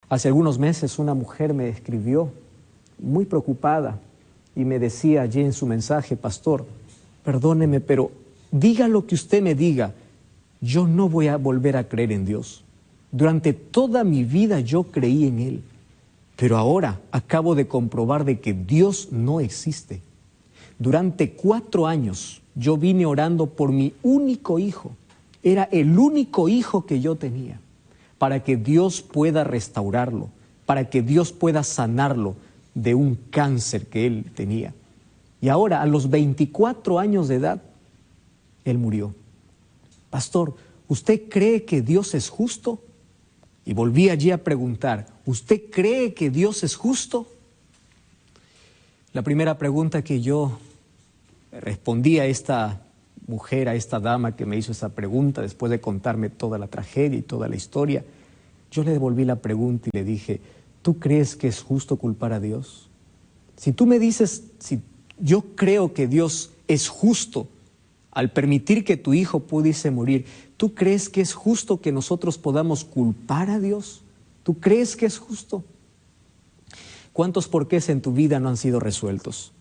Hace algunos meses una mujer me escribió muy preocupada y me decía allí en su mensaje: pastor, perdóneme, pero diga lo que usted me diga, yo no voy a volver a creer en Dios. Durante toda mi vida yo creí en Él, pero ahora acabo de comprobar de que Dios no existe. Durante 4 años yo vine orando por mi único hijo. Era el único hijo que yo tenía, para que Dios pueda restaurarlo, para que Dios pueda sanarlo de un cáncer que él tenía. Y ahora, a los 24 años de edad, él murió. Pastor, ¿usted cree que Dios es justo? Y volví allí a preguntar, ¿usted cree que Dios es justo? La primera pregunta que yo respondí a esta mujer, a esta dama que me hizo esa pregunta, después de contarme toda la tragedia y toda la historia, yo le devolví la pregunta y le dije: ¿tú crees que es justo culpar a Dios? Si tú me dices, si yo creo que Dios es justo al permitir que tu hijo pudiese morir, ¿tú crees que es justo que nosotros podamos culpar a Dios? ¿Tú crees que es justo? ¿Cuántos porqués en tu vida no han sido resueltos?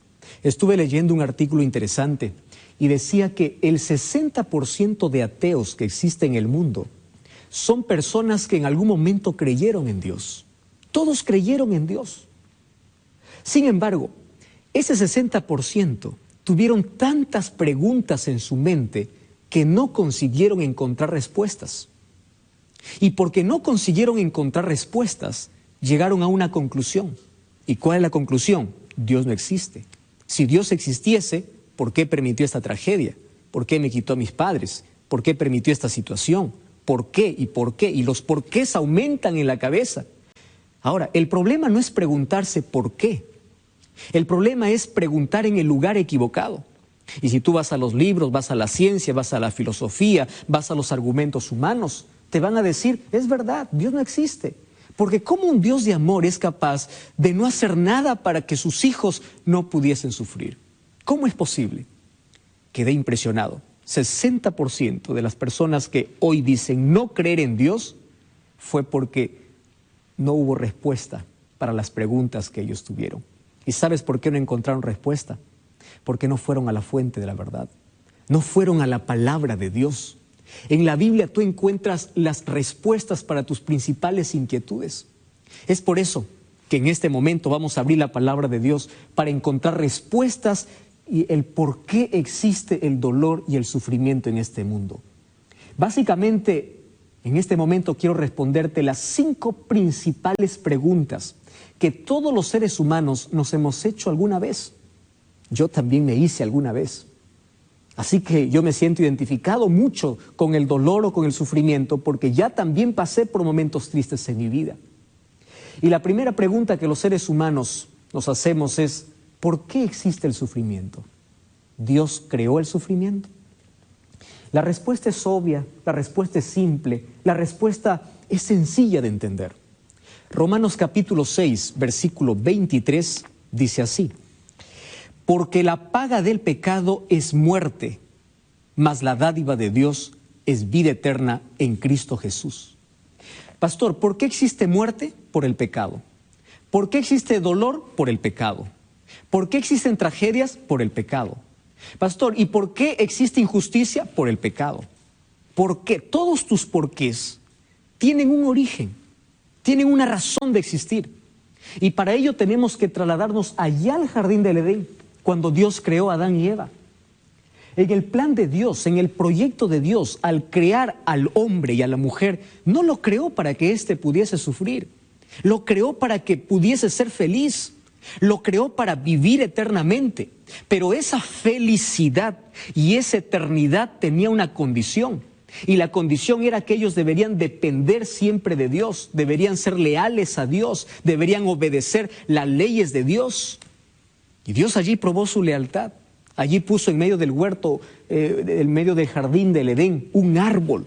Estuve leyendo un artículo interesante y decía que el 60% de ateos que existen en el mundo son personas que en algún momento creyeron en Dios. Todos creyeron en Dios. Sin embargo, ese 60% tuvieron tantas preguntas en su mente que no consiguieron encontrar respuestas. Y porque no consiguieron encontrar respuestas, llegaron a una conclusión. ¿Y cuál es la conclusión? Dios no existe. Si Dios existiese, ¿por qué permitió esta tragedia? ¿Por qué me quitó a mis padres? ¿Por qué permitió esta situación? ¿Por qué? ¿Y por qué? Y los porqués aumentan en la cabeza. Ahora, el problema no es preguntarse por qué. El problema es preguntar en el lugar equivocado. Y si tú vas a los libros, vas a la ciencia, vas a la filosofía, vas a los argumentos humanos, te van a decir: es verdad, Dios no existe. Porque ¿cómo un Dios de amor es capaz de no hacer nada para que sus hijos no pudiesen sufrir? ¿Cómo es posible? Quedé impresionado. 60% de las personas que hoy dicen no creer en Dios fue porque no hubo respuesta para las preguntas que ellos tuvieron. ¿Y sabes por qué no encontraron respuesta? Porque no fueron a la fuente de la verdad. No fueron a la palabra de Dios. En la Biblia tú encuentras las respuestas para tus principales inquietudes. Es por eso que en este momento vamos a abrir la palabra de Dios para encontrar respuestas y el por qué existe el dolor y el sufrimiento en este mundo. Básicamente, en este momento quiero responderte las 5 principales preguntas que todos los seres humanos nos hemos hecho alguna vez. Yo también me hice alguna vez. Así que yo me siento identificado mucho con el dolor o con el sufrimiento, porque ya también pasé por momentos tristes en mi vida. Y la primera pregunta que los seres humanos nos hacemos es: ¿por qué existe el sufrimiento? ¿Dios creó el sufrimiento? La respuesta es obvia, la respuesta es simple, la respuesta es sencilla de entender. Romanos capítulo 6, versículo 23, dice así: porque la paga del pecado es muerte, mas la dádiva de Dios es vida eterna en Cristo Jesús. Pastor, ¿por qué existe muerte? Por el pecado. ¿Por qué existe dolor? Por el pecado. ¿Por qué existen tragedias? Por el pecado. Pastor, ¿y por qué existe injusticia? Por el pecado. ¿Por qué? Todos tus porqués tienen un origen, tienen una razón de existir. Y para ello tenemos que trasladarnos allá al jardín del Edén, cuando Dios creó a Adán y Eva. En el plan de Dios, en el proyecto de Dios, al crear al hombre y a la mujer, no lo creó para que éste pudiese sufrir. Lo creó para que pudiese ser feliz. Lo creó para vivir eternamente. Pero esa felicidad y esa eternidad tenía una condición. Y la condición era que ellos deberían depender siempre de Dios, deberían ser leales a Dios, deberían obedecer las leyes de Dios. Y Dios allí probó su lealtad. Allí puso en medio del huerto, en medio del jardín del Edén, un árbol.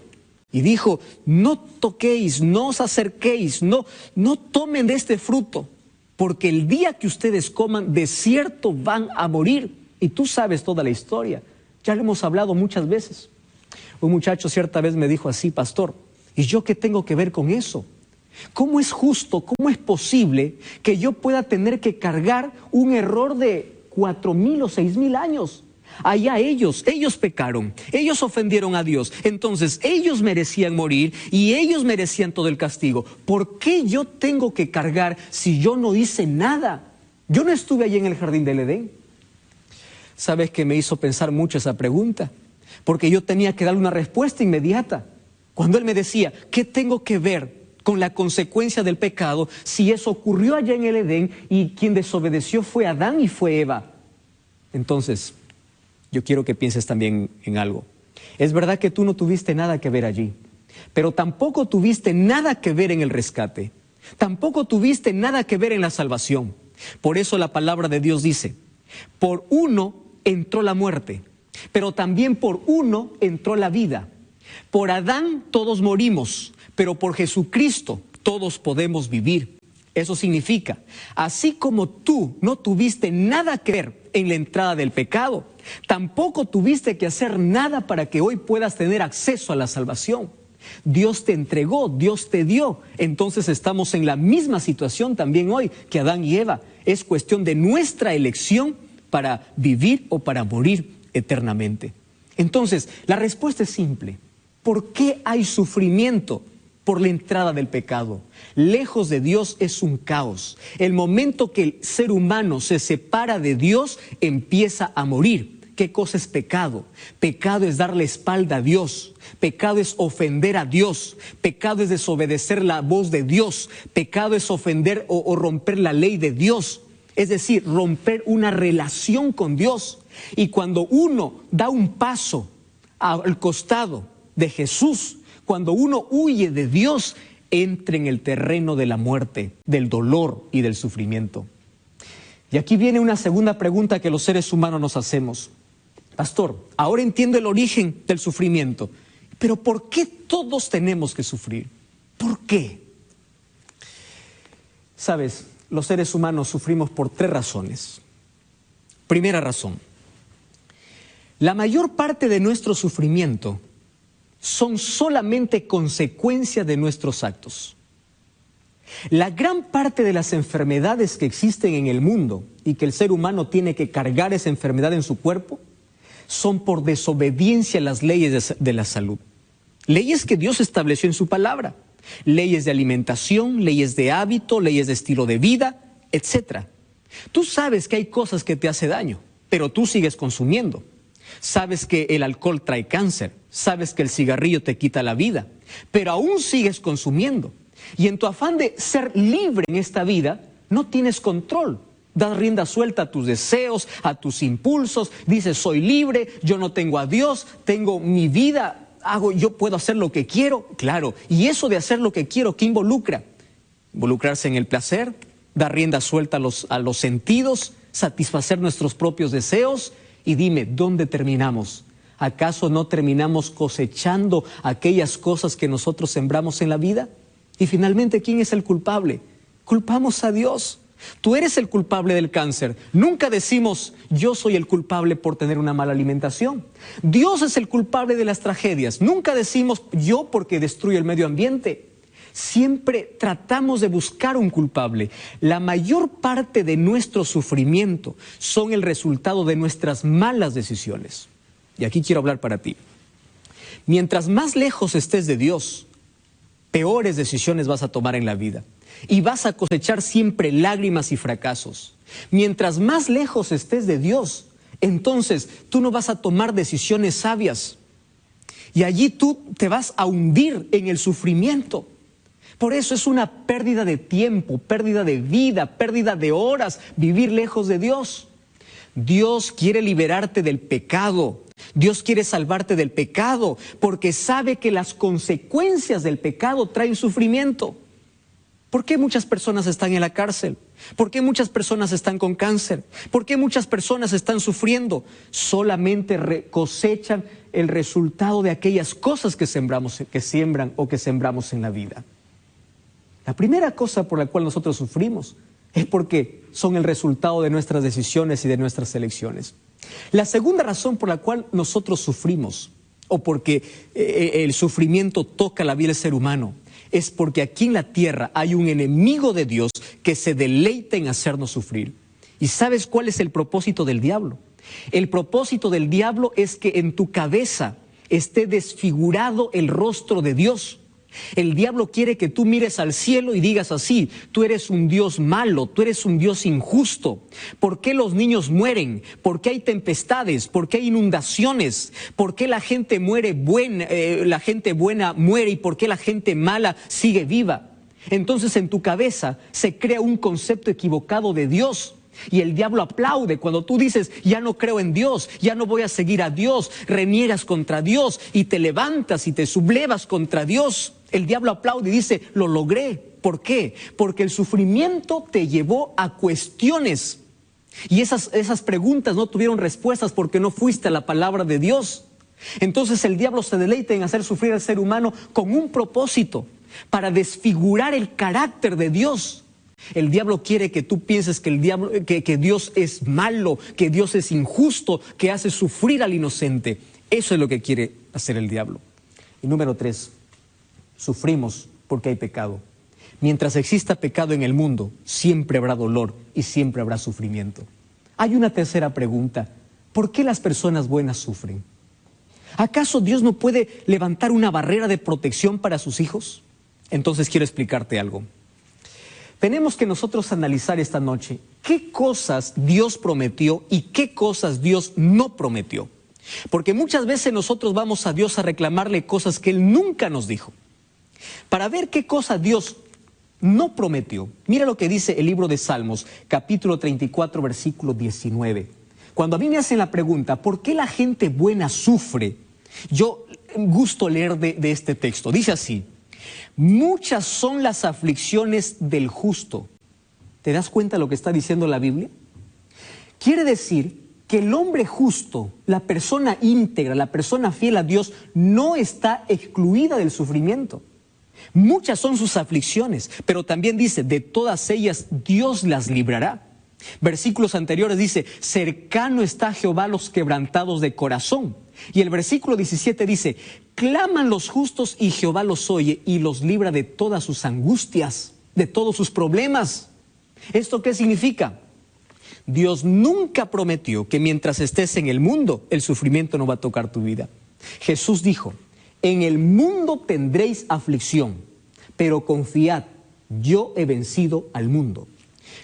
Y dijo: no toquéis, no os acerquéis, no tomen de este fruto, porque el día que ustedes coman, de cierto van a morir. Y tú sabes toda la historia. Ya lo hemos hablado muchas veces. Un muchacho cierta vez me dijo así: pastor, ¿y yo qué tengo que ver con eso? ¿Cómo es justo, cómo es posible que yo pueda tener que cargar un error de 4,000 o 6,000 años? Allá ellos pecaron, ellos ofendieron a Dios, entonces ellos merecían morir y ellos merecían todo el castigo. ¿Por qué yo tengo que cargar si yo no hice nada? Yo no estuve allí en el jardín del Edén. ¿Sabes qué me hizo pensar mucho esa pregunta? Porque yo tenía que darle una respuesta inmediata. Cuando él me decía, ¿qué tengo que ver con la consecuencia del pecado si eso ocurrió allá en el Edén y quien desobedeció fue Adán y fue Eva? Entonces, yo quiero que pienses también en algo. Es verdad que tú no tuviste nada que ver allí, pero tampoco tuviste nada que ver en el rescate. Tampoco tuviste nada que ver en la salvación. Por eso la palabra de Dios dice, por uno entró la muerte, pero también por uno entró la vida. Por Adán todos morimos, pero por Jesucristo todos podemos vivir. Eso significa, así como tú no tuviste nada que ver en la entrada del pecado, tampoco tuviste que hacer nada para que hoy puedas tener acceso a la salvación. Dios te entregó, Dios te dio. Entonces estamos en la misma situación también hoy que Adán y Eva. Es cuestión de nuestra elección para vivir o para morir eternamente. Entonces, la respuesta es simple. ¿Por qué hay sufrimiento? Por la entrada del pecado. Lejos de Dios es un caos. El momento que el ser humano se separa de Dios, empieza a morir. ¿Qué cosa es pecado? Pecado es darle espalda a Dios. Pecado es ofender a Dios. Pecado es desobedecer la voz de Dios. Pecado es ofender o romper la ley de Dios. Es decir, romper una relación con Dios. Y cuando uno da un paso al costado de Jesús, cuando uno huye de Dios, entra en el terreno de la muerte, del dolor y del sufrimiento. Y aquí viene una segunda pregunta que los seres humanos nos hacemos. Pastor, ahora entiendo el origen del sufrimiento, pero ¿por qué todos tenemos que sufrir? ¿Por qué? Sabes, los seres humanos sufrimos por 3 razones. Primera razón, la mayor parte de nuestro sufrimiento son solamente consecuencia de nuestros actos. La gran parte de las enfermedades que existen en el mundo y que el ser humano tiene que cargar esa enfermedad en su cuerpo son por desobediencia a las leyes de la salud. Leyes que Dios estableció en su palabra. Leyes de alimentación, leyes de hábito, leyes de estilo de vida, etc. Tú sabes que hay cosas que te hacen daño, pero tú sigues consumiendo. Sabes que el alcohol trae cáncer, sabes que el cigarrillo te quita la vida, pero aún sigues consumiendo. Y en tu afán de ser libre en esta vida, no tienes control. Das rienda suelta a tus deseos, a tus impulsos, dices soy libre, yo no tengo a Dios, tengo mi vida, yo puedo hacer lo que quiero. Claro, y eso de hacer lo que quiero, ¿qué involucra? Involucrarse en el placer, dar rienda suelta a los sentidos, satisfacer nuestros propios deseos. Y dime, ¿dónde terminamos? ¿Acaso no terminamos cosechando aquellas cosas que nosotros sembramos en la vida? Y finalmente, ¿quién es el culpable? Culpamos a Dios. Tú eres el culpable del cáncer. Nunca decimos, yo soy el culpable por tener una mala alimentación. Dios es el culpable de las tragedias. Nunca decimos, yo porque destruyo el medio ambiente. Siempre tratamos de buscar un culpable. La mayor parte de nuestro sufrimiento son el resultado de nuestras malas decisiones. Y aquí quiero hablar para ti. Mientras más lejos estés de Dios, peores decisiones vas a tomar en la vida. Y vas a cosechar siempre lágrimas y fracasos. Mientras más lejos estés de Dios, entonces tú no vas a tomar decisiones sabias. Y allí tú te vas a hundir en el sufrimiento. Por eso es una pérdida de tiempo, pérdida de vida, pérdida de horas, vivir lejos de Dios. Dios quiere liberarte del pecado. Dios quiere salvarte del pecado porque sabe que las consecuencias del pecado traen sufrimiento. ¿Por qué muchas personas están en la cárcel? ¿Por qué muchas personas están con cáncer? ¿Por qué muchas personas están sufriendo? Solamente cosechan el resultado de aquellas cosas que siembran o que sembramos en la vida. La primera cosa por la cual nosotros sufrimos es porque son el resultado de nuestras decisiones y de nuestras elecciones. La segunda razón por la cual nosotros sufrimos, o porque el sufrimiento toca la vida del ser humano, es porque aquí en la tierra hay un enemigo de Dios que se deleita en hacernos sufrir. ¿Y sabes cuál es el propósito del diablo? El propósito del diablo es que en tu cabeza esté desfigurado el rostro de Dios. El diablo quiere que tú mires al cielo y digas así: tú eres un Dios malo, tú eres un Dios injusto. ¿Por qué los niños mueren? ¿Por qué hay tempestades? ¿Por qué hay inundaciones? ¿Por qué la gente la gente buena muere y por qué la gente mala sigue viva? Entonces en tu cabeza se crea un concepto equivocado de Dios. Y el diablo aplaude cuando tú dices: ya no creo en Dios, ya no voy a seguir a Dios, reniegas contra Dios y te levantas y te sublevas contra Dios. El diablo aplaude y dice: lo logré. ¿Por qué? Porque el sufrimiento te llevó a cuestiones y esas preguntas no tuvieron respuestas porque no fuiste a la palabra de Dios. Entonces el diablo se deleita en hacer sufrir al ser humano con un propósito: para desfigurar el carácter de Dios. El diablo quiere que tú pienses que Dios es malo, que Dios es injusto, que hace sufrir al inocente. Eso es lo que quiere hacer el diablo. Y número 3, sufrimos porque hay pecado. Mientras exista pecado en el mundo, siempre habrá dolor y siempre habrá sufrimiento. Hay una tercera pregunta: ¿por qué las personas buenas sufren? ¿Acaso Dios no puede levantar una barrera de protección para sus hijos? Entonces quiero explicarte algo. Tenemos que nosotros analizar esta noche qué cosas Dios prometió y qué cosas Dios no prometió. Porque muchas veces nosotros vamos a Dios a reclamarle cosas que Él nunca nos dijo. Para ver qué cosa Dios no prometió, mira lo que dice el libro de Salmos, capítulo 34, versículo 19. Cuando a mí me hacen la pregunta: ¿por qué la gente buena sufre? Yo gusto leer de este texto. Dice así: muchas son las aflicciones del justo. ¿Te das cuenta de lo que está diciendo la Biblia? Quiere decir que el hombre justo, la persona íntegra, la persona fiel a Dios, no está excluida del sufrimiento. Muchas son sus aflicciones, pero también dice: de todas ellas Dios las librará. Versículos anteriores dice: cercano está Jehová a los quebrantados de corazón. Y el versículo 17 dice: claman los justos y Jehová los oye y los libra de todas sus angustias, de todos sus problemas. ¿Esto qué significa? Dios nunca prometió que mientras estés en el mundo, el sufrimiento no va a tocar tu vida. Jesús dijo: en el mundo tendréis aflicción, pero confiad, yo he vencido al mundo.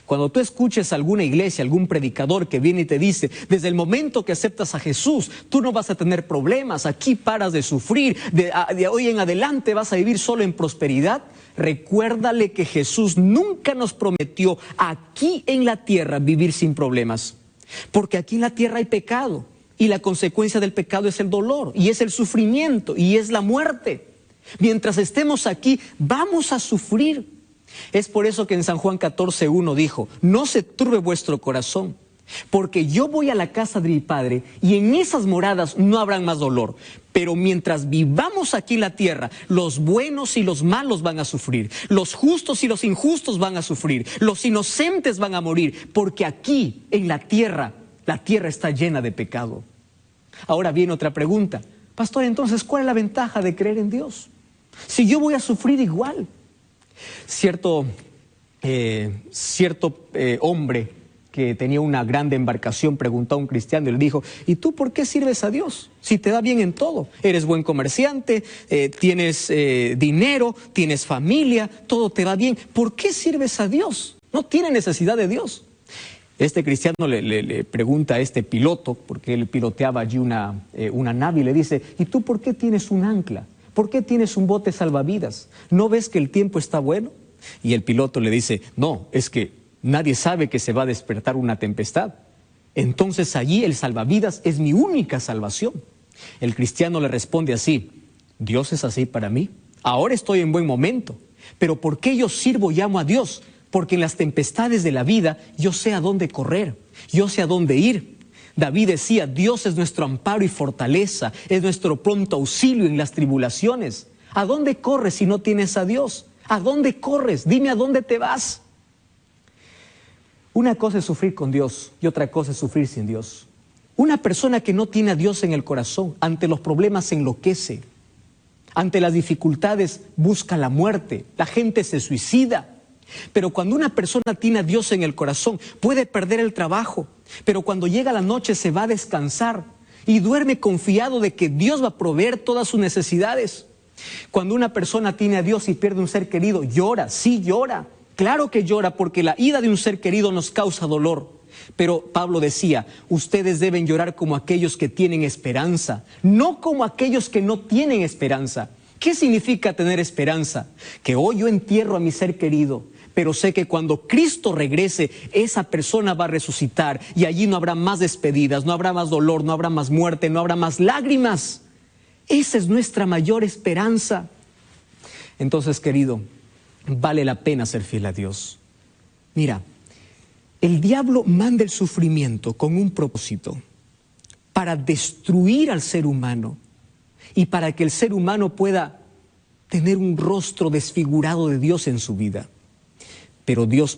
Cuando tú escuches a alguna iglesia, algún predicador que viene y te dice: desde el momento que aceptas a Jesús, tú no vas a tener problemas, aquí paras de sufrir, de hoy en adelante vas a vivir solo en prosperidad, recuérdale que Jesús nunca nos prometió aquí en la tierra vivir sin problemas. Porque aquí en la tierra hay pecado, y la consecuencia del pecado es el dolor, y es el sufrimiento, y es la muerte. Mientras estemos aquí, vamos a sufrir. Es por eso que en San Juan 14:1 dijo: no se turbe vuestro corazón, porque yo voy a la casa de mi Padre y en esas moradas no habrán más dolor. Pero mientras vivamos aquí en la tierra, los buenos y los malos van a sufrir, los justos y los injustos van a sufrir, los inocentes van a morir, porque aquí en la tierra está llena de pecado. Ahora viene otra pregunta: pastor, entonces, ¿cuál es la ventaja de creer en Dios? Si yo voy a sufrir igual. Cierto hombre que tenía una grande embarcación preguntó a un cristiano y le dijo: ¿y tú por qué sirves a Dios? Si te da bien en todo, eres buen comerciante, tienes dinero, tienes familia, todo te va bien, ¿por qué sirves a Dios? No tiene necesidad de Dios. Este cristiano le pregunta a este piloto, porque él piloteaba allí una nave, y le dice: ¿y tú por qué tienes un ancla? ¿Por qué tienes un bote salvavidas? ¿No ves que el tiempo está bueno? Y el piloto le dice: no, es que nadie sabe que se va a despertar una tempestad. Entonces allí el salvavidas es mi única salvación. El cristiano le responde así: Dios es así para mí. Ahora estoy en buen momento, pero ¿por qué yo sirvo y amo a Dios? Porque en las tempestades de la vida yo sé a dónde correr, yo sé a dónde ir. David decía: Dios es nuestro amparo y fortaleza, es nuestro pronto auxilio en las tribulaciones. ¿A dónde corres si no tienes a Dios? ¿A dónde corres? Dime a dónde te vas. Una cosa es sufrir con Dios y otra cosa es sufrir sin Dios. Una persona que no tiene a Dios en el corazón, ante los problemas se enloquece. Ante las dificultades busca la muerte, la gente se suicida. Pero cuando una persona tiene a Dios en el corazón, puede perder el trabajo, pero cuando llega la noche se va a descansar y duerme confiado de que Dios va a proveer todas sus necesidades. Cuando una persona tiene a Dios y pierde un ser querido, llora, sí llora, claro que llora, porque la ida de un ser querido nos causa dolor. Pero Pablo decía, ustedes deben llorar como aquellos que tienen esperanza, no como aquellos que no tienen esperanza. ¿Qué significa tener esperanza? Que hoy yo entierro a mi ser querido, pero sé que cuando Cristo regrese, esa persona va a resucitar y allí no habrá más despedidas, no habrá más dolor, no habrá más muerte, no habrá más lágrimas. Esa es nuestra mayor esperanza. Entonces, querido, vale la pena ser fiel a Dios. Mira, el diablo manda el sufrimiento con un propósito, para destruir al ser humano y para que el ser humano pueda tener un rostro desfigurado de Dios en su vida. Pero Dios